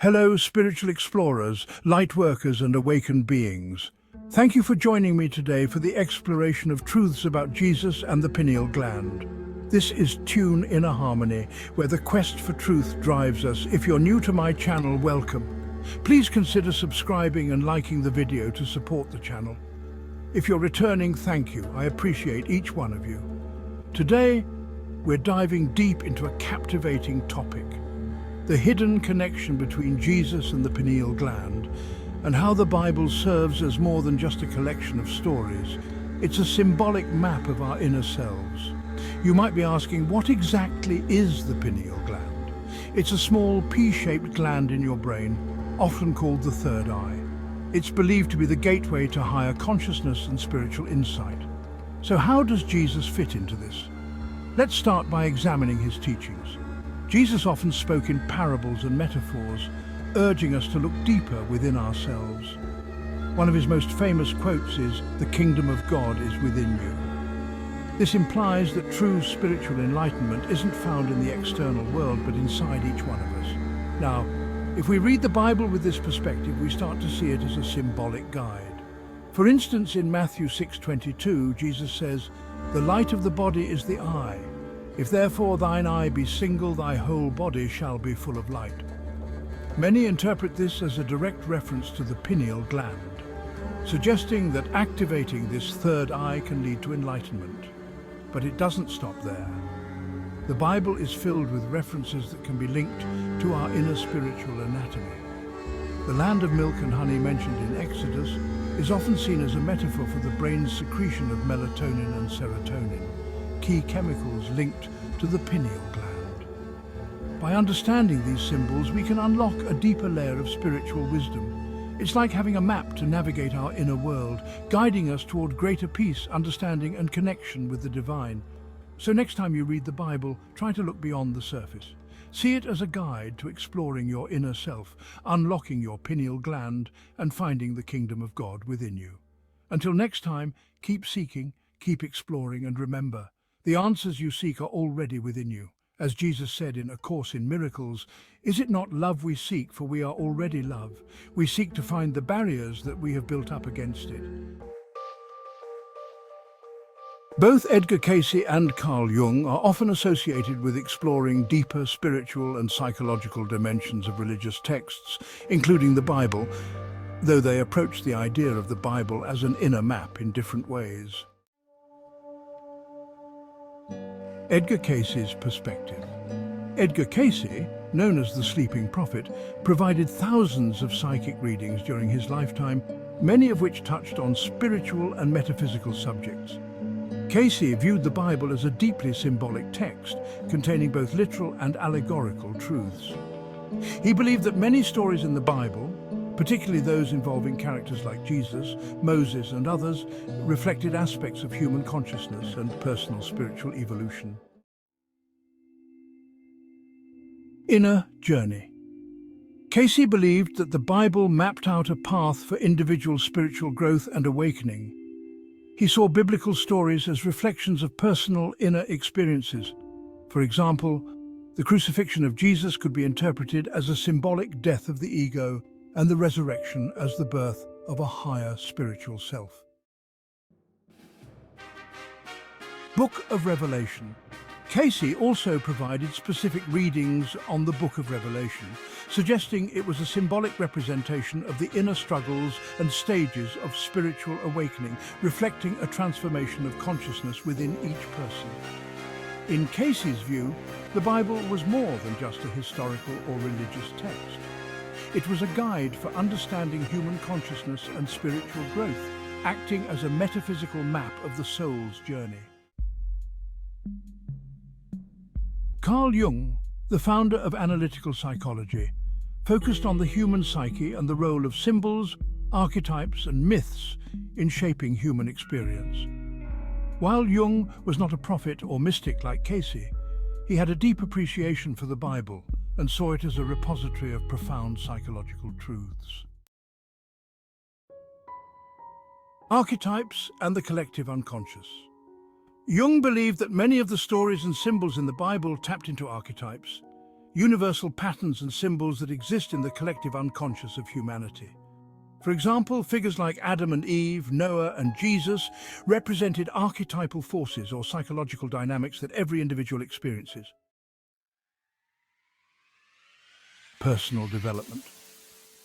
Hello, spiritual explorers, light workers, and awakened beings. Thank you for joining me today for the exploration of truths about Jesus and the pineal gland. This is Tune Inner Harmony, where the quest for truth drives us. If you're new to my channel, welcome. Please consider subscribing and liking the video to support the channel. If you're returning, thank you. I appreciate each one of you. Today, we're diving deep into a captivating topic: the hidden connection between Jesus and the pineal gland, and how the Bible serves as more than just a collection of stories. It's a symbolic map of our inner selves. You might be asking, what exactly is the pineal gland? It's a small pea-shaped gland in your brain, often called the third eye. It's believed to be the gateway to higher consciousness and spiritual insight. So how does Jesus fit into this? Let's start by examining his teachings. Jesus often spoke in parables and metaphors, urging us to look deeper within ourselves. One of his most famous quotes is, "The kingdom of God is within you." This implies that true spiritual enlightenment isn't found in the external world, but inside each one of us. Now, if we read the Bible with this perspective, we start to see it as a symbolic guide. For instance, in Matthew 6:22, Jesus says, "The light of the body is the eye. If therefore thine eye be single, thy whole body shall be full of light." Many interpret this as a direct reference to the pineal gland, suggesting that activating this third eye can lead to enlightenment. But it doesn't stop there. The Bible is filled with references that can be linked to our inner spiritual anatomy. The land of milk and honey mentioned in Exodus is often seen as a metaphor for the brain's secretion of melatonin and serotonin, key chemicals linked to the pineal gland. By understanding these symbols, we can unlock a deeper layer of spiritual wisdom. It's like having a map to navigate our inner world, guiding us toward greater peace, understanding, and connection with the divine. So next time you read the Bible, try to look beyond the surface. See it as a guide to exploring your inner self, unlocking your pineal gland, and finding the kingdom of God within you. Until next time, keep seeking, keep exploring, and remember, the answers you seek are already within you. As Jesus said in A Course in Miracles, "Is it not love we seek, for we are already love? We seek to find the barriers that we have built up against it." Both Edgar Cayce and Carl Jung are often associated with exploring deeper spiritual and psychological dimensions of religious texts, including the Bible, though they approach the idea of the Bible as an inner map in different ways. Edgar Cayce's perspective. Edgar Cayce, known as the Sleeping Prophet, provided thousands of psychic readings during his lifetime, many of which touched on spiritual and metaphysical subjects. Cayce viewed the Bible as a deeply symbolic text, containing both literal and allegorical truths. He believed that many stories in the Bible, particularly those involving characters like Jesus, Moses, and others, reflected aspects of human consciousness and personal spiritual evolution. Inner journey. Cayce believed that the Bible mapped out a path for individual spiritual growth and awakening. He saw biblical stories as reflections of personal inner experiences. For example, the crucifixion of Jesus could be interpreted as a symbolic death of the ego, and the resurrection as the birth of a higher spiritual self. Book of Revelation. Cayce also provided specific readings on the Book of Revelation, suggesting it was a symbolic representation of the inner struggles and stages of spiritual awakening, reflecting a transformation of consciousness within each person. In Cayce's view, the Bible was more than just a historical or religious text. It was a guide for understanding human consciousness and spiritual growth, acting as a metaphysical map of the soul's journey. Carl Jung, the founder of analytical psychology, focused on the human psyche and the role of symbols, archetypes, and myths in shaping human experience. While Jung was not a prophet or mystic like Cayce, he had a deep appreciation for the Bible and saw it as a repository of profound psychological truths. Archetypes and the collective unconscious. Jung believed that many of the stories and symbols in the Bible tapped into archetypes, universal patterns and symbols that exist in the collective unconscious of humanity. For example, figures like Adam and Eve, Noah and Jesus represented archetypal forces or psychological dynamics that every individual experiences. Personal development.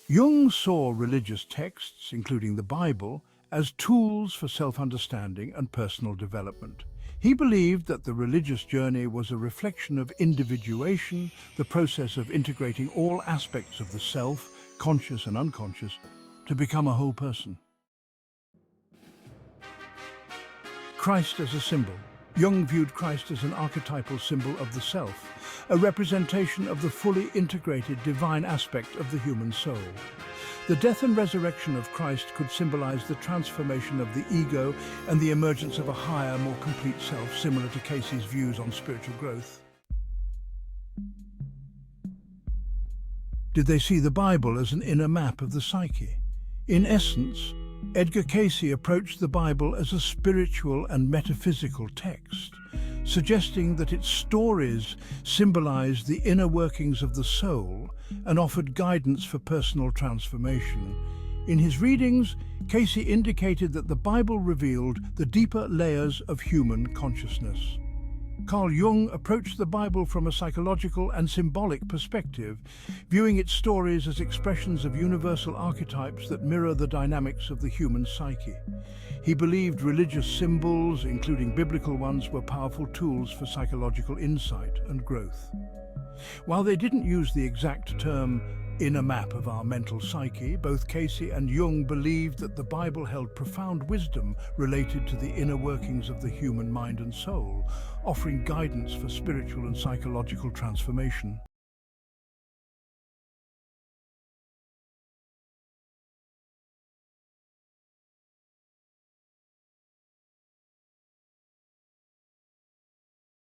Jung saw religious texts, including the Bible, as tools for self-understanding and personal development. He believed that the religious journey was a reflection of individuation, the process of integrating all aspects of the self, conscious and unconscious, to become a whole person. Christ as a symbol. Jung viewed Christ as an archetypal symbol of the self, a representation of the fully integrated divine aspect of the human soul. The death and resurrection of Christ could symbolize the transformation of the ego and the emergence of a higher, more complete self, similar to Casey's views on spiritual growth. Did they see the Bible as an inner map of the psyche? In essence, Edgar Cayce approached the Bible as a spiritual and metaphysical text, suggesting that its stories symbolized the inner workings of the soul and offered guidance for personal transformation. In his readings, Cayce indicated that the Bible revealed the deeper layers of human consciousness. Carl Jung approached the Bible from a psychological and symbolic perspective, viewing its stories as expressions of universal archetypes that mirror the dynamics of the human psyche. He believed religious symbols, including biblical ones, were powerful tools for psychological insight and growth. While they didn't use the exact term inner map of our mental psyche, both Cayce and Jung believed that the Bible held profound wisdom related to the inner workings of the human mind and soul, offering guidance for spiritual and psychological transformation.